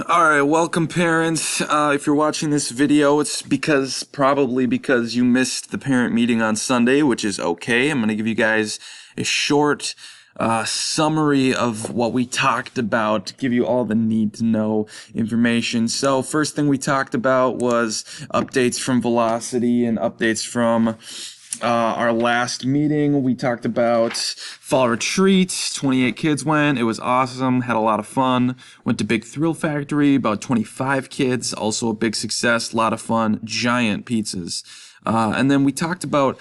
All right, welcome parents. If you're watching this video, it's probably because you missed the parent meeting on Sunday, which is okay. I'm going to give you guys a short summary of what we talked about to give you all the need to know information. So first thing we talked about was updates from Velocity and updates from our last meeting. We talked about fall retreat. 28 kids went. It was awesome. Had a lot of fun. Went to Big Thrill Factory. About 25 kids. Also a big success. A lot of fun. Giant pizzas. And then we talked about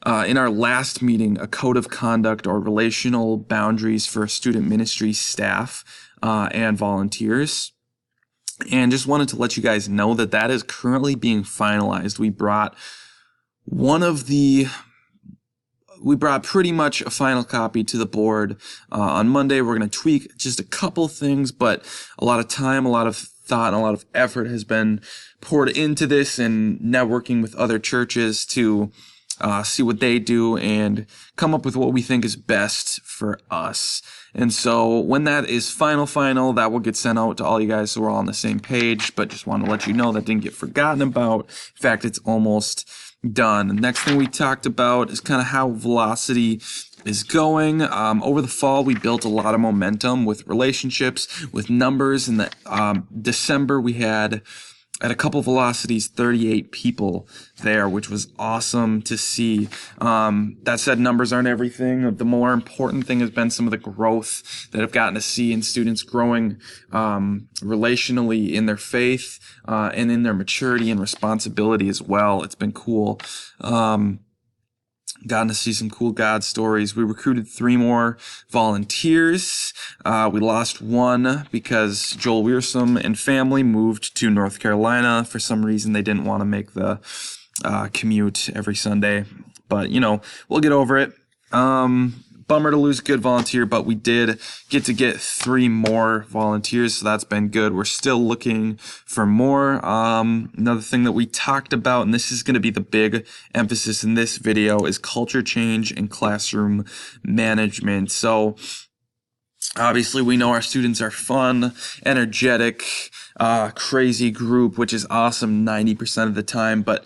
in our last meeting, a code of conduct or relational boundaries for student ministry staff and volunteers. And just wanted to let you guys know that that is currently being finalized. We brought pretty much a final copy to the board on Monday. We're going to tweak just a couple things, but a lot of time, a lot of thought, and a lot of effort has been poured into this and networking with other churches to see what they do and come up with what we think is best for us. And so when that is final, that will get sent out to all you guys so we're all on the same page, but just want to let you know that didn't get forgotten about. In fact, it's almost done. The next thing we talked about is kind of how Velocity is going. Over the fall, we built a lot of momentum with relationships, with numbers. In the December, we had at a couple velocities 38 people there, which was awesome to see. That said, numbers aren't everything. The more important thing has been some of the growth that I've gotten to see in students growing relationally in their faith and in their maturity and responsibility as well. It's been cool. Gotten to see some cool God stories. We recruited 3 more volunteers. We lost one because Joel Wearsome and family moved to North Carolina. For some reason, they didn't want to make the commute every Sunday. But, we'll get over it. Bummer to lose a good volunteer, but we did get 3 more volunteers, so that's been good. We're still looking for more. Another thing that we talked about, and this is going to be the big emphasis in this video, is culture change and classroom management. So obviously we know our students are fun, energetic, crazy group, which is awesome 90% of the time, but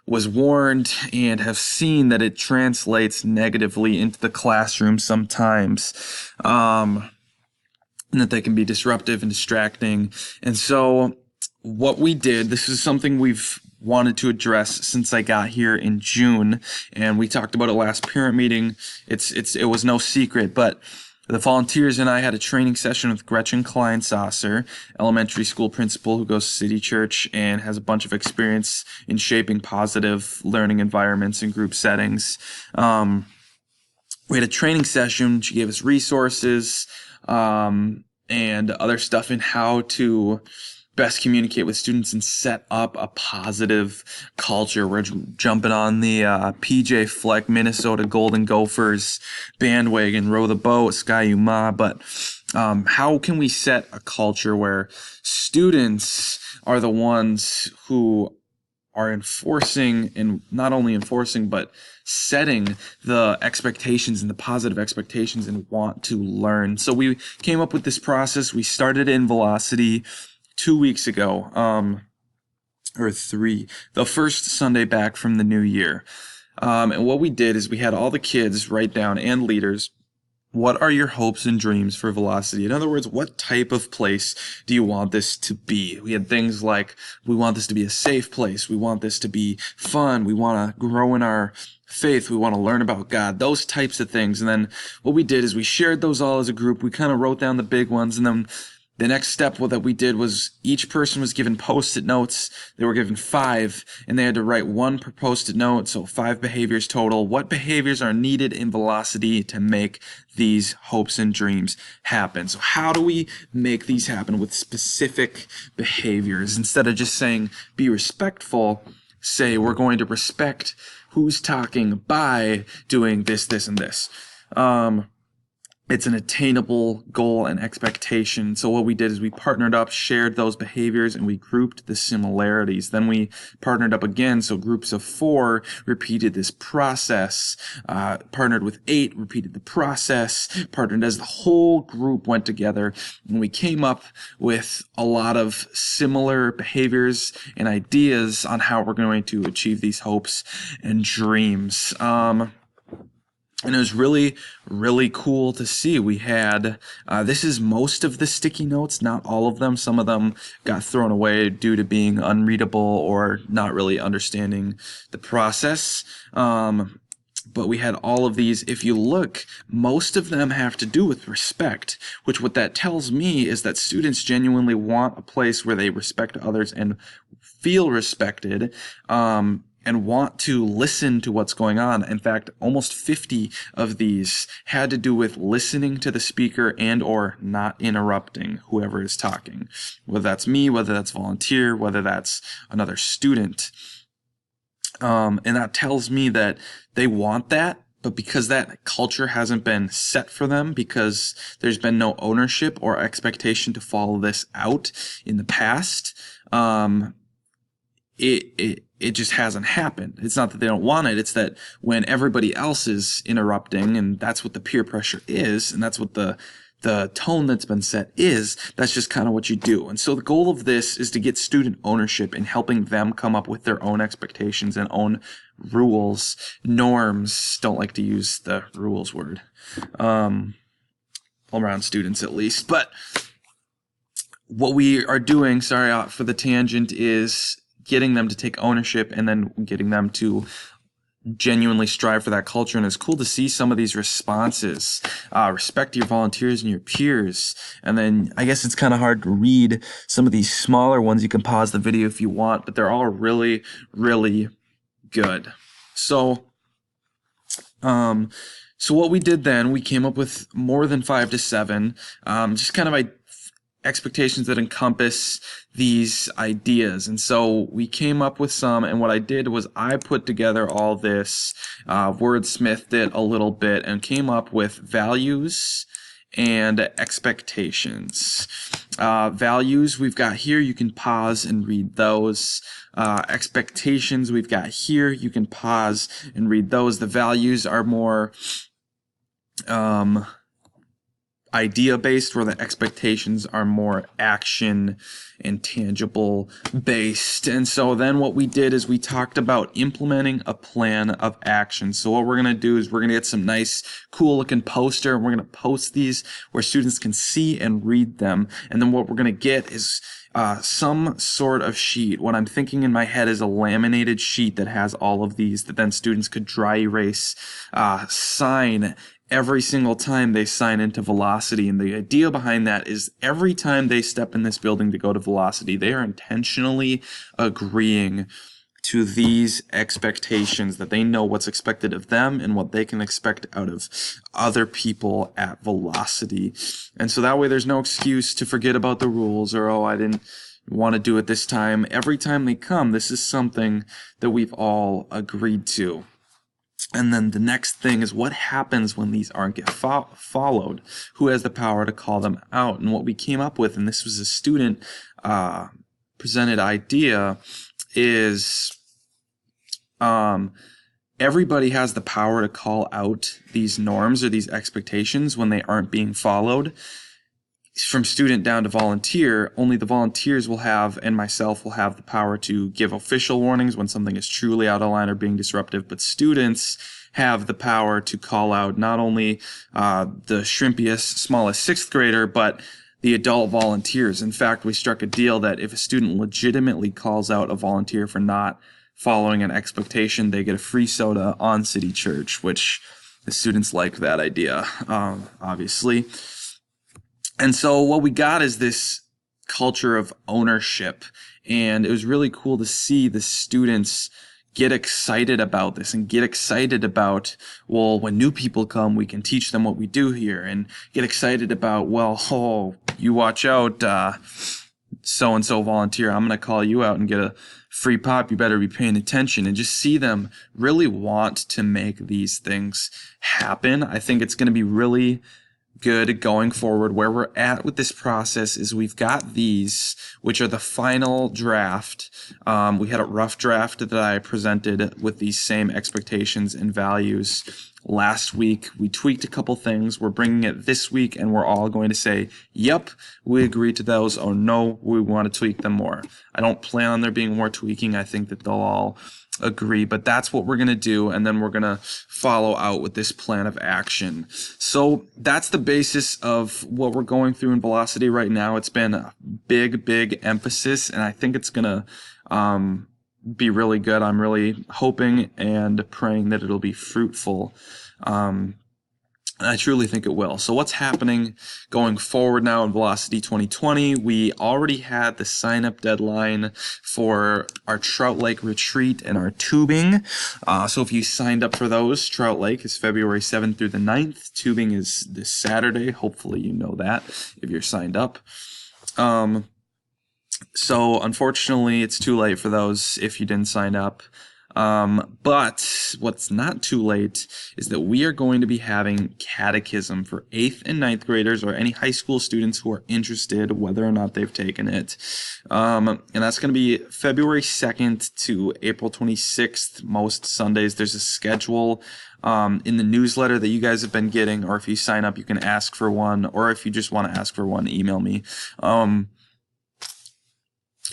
was warned and have seen that it translates negatively into the classroom sometimes, and that they can be disruptive and distracting. And so what we did, this is something we've wanted to address since I got here in June, and we talked about it last parent meeting. It was no secret, but the volunteers and I had a training session with Gretchen Kleinsasser, elementary school principal who goes to City Church and has a bunch of experience in shaping positive learning environments in group settings. We had a training session. She gave us resources and other stuff in how to best communicate with students and set up a positive culture. We're jumping on the PJ Fleck Minnesota Golden Gophers bandwagon, row the boat, Ski-U-Mah. But how can we set a culture where students are the ones who are enforcing, and not only enforcing, but setting the expectations and the positive expectations and want to learn? So we came up with this process. We started in Velocity 2 weeks ago, or 3, the first Sunday back from the new year. And what we did is we had all the kids write down, and leaders, what are your hopes and dreams for Velocity? In other words, what type of place do you want this to be? We had things like, we want this to be a safe place. We want this to be fun. We want to grow in our faith. We want to learn about God, those types of things. And then what we did is we shared those all as a group. We kind of wrote down the big ones, and then the next step that we did was each person was given Post-it notes. They were given 5, and they had to write 1 per Post-it note, so 5 behaviors total. What behaviors are needed in Velocity to make these hopes and dreams happen? So how do we make these happen with specific behaviors? Instead of just saying, be respectful, say we're going to respect who's talking by doing this, this, and this. it's an attainable goal and expectation. So what we did is we partnered up, shared those behaviors, and we grouped the similarities. Then we partnered up again, so groups of 4 repeated this process, partnered with 8, repeated the process, partnered as the whole group went together, and we came up with a lot of similar behaviors and ideas on how we're going to achieve these hopes and dreams. And it was really, really cool to see. We had, this is most of the sticky notes, not all of them. Some of them got thrown away due to being unreadable or not really understanding the process. But we had all of these. If you look, most of them have to do with respect, which what that tells me is that students genuinely want a place where they respect others and feel respected. And want to listen to what's going on. In fact, almost 50 of these had to do with listening to the speaker and or not interrupting whoever is talking. Whether that's me, whether that's volunteer, whether that's another student. And that tells me that they want that, but because that culture hasn't been set for them, because there's been no ownership or expectation to follow this out in the past, it just hasn't happened. It's not that they don't want it. It's that when everybody else is interrupting, and that's what the peer pressure is, and that's what the tone that's been set is, that's just kind of what you do. And so the goal of this is to get student ownership and helping them come up with their own expectations and own rules, norms. Don't like to use the rules word, around students at least. But what we are doing, sorry for the tangent, is getting them to take ownership and then getting them to genuinely strive for that culture. And it's cool to see some of these responses. Respect your volunteers and your peers. And then I guess it's kind of hard to read some of these smaller ones. You can pause the video if you want, but they're all really, really good. So what we did then, we came up with more than 5 to 7, just kind of expectations that encompass these ideas. And so we came up with some, and what I did was I put together all this, wordsmithed it a little bit, and came up with values and expectations. Values we've got here, you can pause and read those. Expectations we've got here, you can pause and read those. The values are more idea-based, where the expectations are more action and tangible based. And so then what we did is we talked about implementing a plan of action. So what we're going to do is we're going to get some nice, cool looking poster, and we're going to post these where students can see and read them. And then what we're going to get is some sort of sheet. What I'm thinking in my head is a laminated sheet that has all of these that then students could dry erase, sign every single time they sign into Velocity. And the idea behind that is every time they step in this building to go to Velocity, they are intentionally agreeing to these expectations, that they know what's expected of them and what they can expect out of other people at Velocity. And so that way there's no excuse to forget about the rules, or, oh, I didn't want to do it this time. Every time they come, this is something that we've all agreed to. And then the next thing is, what happens when these aren't get followed? Who has the power to call them out? And what we came up with, and this was a student presented idea, is everybody has the power to call out these norms or these expectations when they aren't being followed. From student down to volunteer, only the volunteers will have, and myself will have, the power to give official warnings when something is truly out of line or being disruptive, but students have the power to call out not only the shrimpiest, smallest 6th grader, but the adult volunteers. In fact, we struck a deal that if a student legitimately calls out a volunteer for not following an expectation, they get a free soda on City Church, which the students liked that idea, obviously. And so what we got is this culture of ownership, and it was really cool to see the students get excited about this and get excited about, well, when new people come, we can teach them what we do here, and get excited about, well, oh, you watch out, so-and-so volunteer, I'm going to call you out and get a free pop, you better be paying attention, and just see them really want to make these things happen. I think it's going to be really good going forward. Where we're at with this process is we've got these, which are the final draft. We had a rough draft that I presented with these same expectations and values last week. We tweaked a couple things. We're bringing it this week, and we're all going to say, yep, we agree to those, or no, we want to tweak them more. I don't plan on there being more tweaking. I think that they'll all agree, but that's what we're going to do, and then we're going to follow out with this plan of action. So that's the basis of what we're going through in Velocity right now. It's been a big emphasis, and I think it's going to be really good. I'm really hoping and praying that it'll be fruitful. I truly think it will. So what's happening going forward now in Velocity 2020? We already had the sign-up deadline for our Trout Lake retreat and our tubing. So if you signed up for those, Trout Lake is February 7th through the 9th. Tubing is this Saturday. Hopefully you know that if you're signed up. So unfortunately, it's too late for those if you didn't sign up. But what's not too late is that we are going to be having catechism for 8th and 9th graders or any high school students who are interested, whether or not they've taken it. And that's going to be February 2nd to April 26th. Most Sundays, there's a schedule in the newsletter that you guys have been getting, or if you sign up, you can ask for one, or if you just want to ask for one, email me.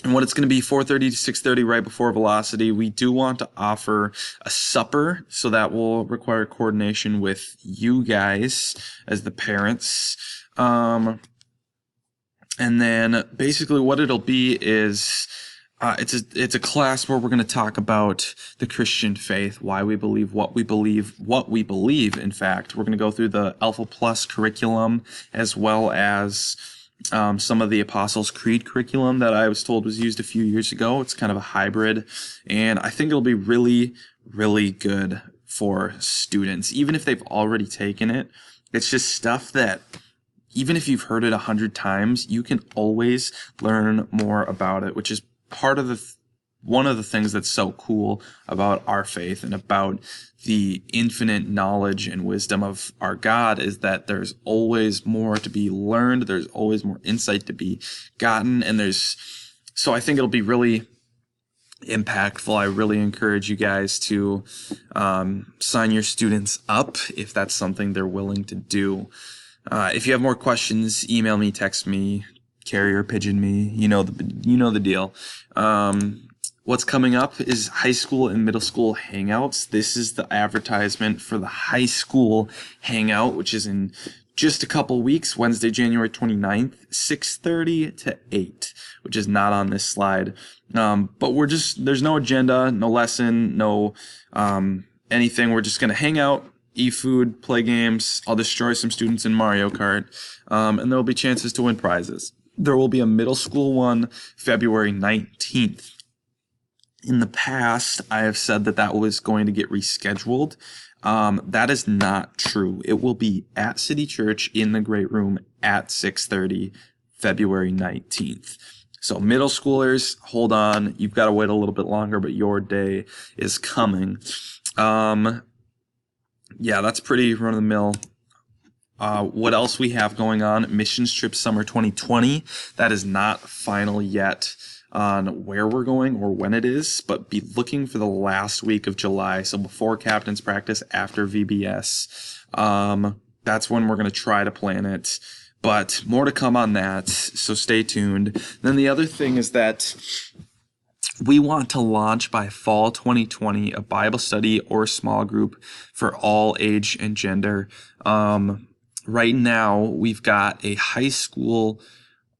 And what it's going to be, 4:30 to 6:30 right before Velocity. We do want to offer a supper, so that will require coordination with you guys as the parents. And then basically what it'll be is it's a class where we're going to talk about the Christian faith, why we believe what we believe. In fact, we're going to go through the Alpha Plus curriculum as well as some of the Apostles' Creed curriculum that I was told was used a few years ago. It's kind of a hybrid, and I think it'll be really, really good for students, even if they've already taken it. It's just stuff that, even if you've heard it 100 times, you can always learn more about it, which is part of one of the things that's so cool about our faith and about the infinite knowledge and wisdom of our God, is that there's always more to be learned. There's always more insight to be gotten. And so I think it'll be really impactful. I really encourage you guys to sign your students up if that's something they're willing to do. If you have more questions, email me, text me, carrier pigeon me. You know the deal. What's coming up is high school and middle school hangouts. This is the advertisement for the high school hangout, which is in just a couple weeks, Wednesday, January 29th, 6:30 to 8, which is not on this slide. But there's no agenda, no lesson, no anything. We're just going to hang out, eat food, play games. I'll destroy some students in Mario Kart, and there will be chances to win prizes. There will be a middle school one February 19th. In the past, I have said that was going to get rescheduled. That is not true. It will be at City Church in the Great Room at 6:30, February 19th. So middle schoolers, hold on. You've got to wait a little bit longer, but your day is coming. Yeah, that's pretty run-of-the-mill. What else we have going on? Missions Trip Summer 2020. That is not final yet on where we're going or when it is, but be looking for the last week of July. So before captain's practice, after VBS. That's when we're going to try to plan it, but more to come on that. So stay tuned. Then the other thing is that we want to launch by fall 2020 a Bible study or small group for all age and gender. Right now we've got a high school,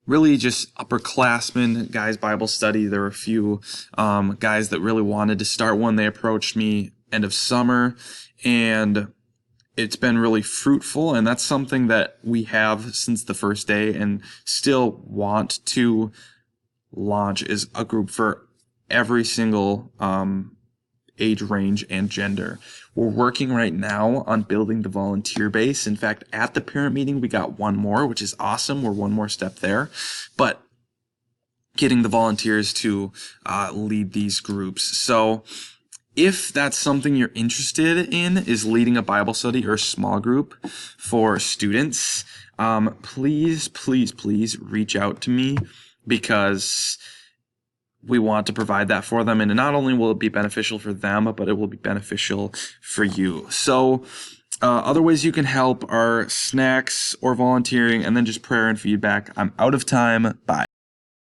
really just upperclassmen guys Bible study. There were a few guys that really wanted to start one. They approached me end of summer, and it's been really fruitful. And that's something that we have since the first day and still want to launch, is a group for every single age range and gender. We're working right now on building the volunteer base. In fact, at the parent meeting, we got one more, which is awesome. We're one more step there. But getting the volunteers to lead these groups. So if that's something you're interested in, is leading a Bible study or a small group for students, please reach out to me, because we want to provide that for them. And not only will it be beneficial for them, but it will be beneficial for you. So other ways you can help are snacks or volunteering, and then just prayer and feedback. I'm out of time. Bye.